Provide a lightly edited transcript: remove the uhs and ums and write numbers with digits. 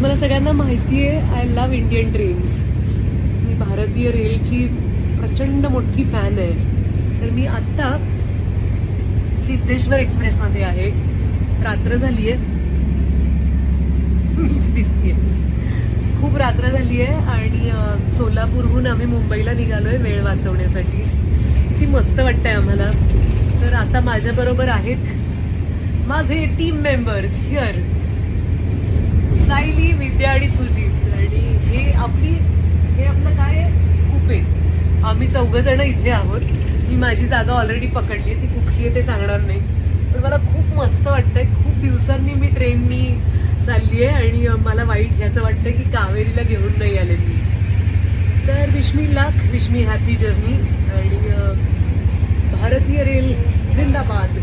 तुम्हाला सगळ्यांना माहिती आहे आय लव्ह इंडियन ट्रेन्स. मी भारतीय रेलची प्रचंड मोठी फॅन आहे. तर मी आत्ता सिद्धेश्वर एक्सप्रेसमध्ये आहे. रात्र झालीये, मीच दिसतीये. खूप रात्र झालीये आणि सोलापूरहून आम्ही मुंबईला निघालोय वेळ वाचवण्यासाठी. किती मस्त वाटतंय आम्हाला. तर आता माझ्या बरोबर आहेत माझे टीम मेंबर्स हिअर, सायली, विद्या आणि सुजित. आणि हे आपलं काय कुपे. आम्ही 4 जण इथे आहोत. मी माझी जागा ऑलरेडी पकडली, ती कुठली आहे ते सांगणार नाही. पण मला खूप मस्त वाटतंय. खूप दिवसांनी मी ट्रेननी चालली आहे आणि मला वाईट ह्याचं वाटतंय की कावेरीला घेऊन नाही आले मी. तर विश मी हॅपी जर्नी. आणि भारतीय रेल जिंदाबाद.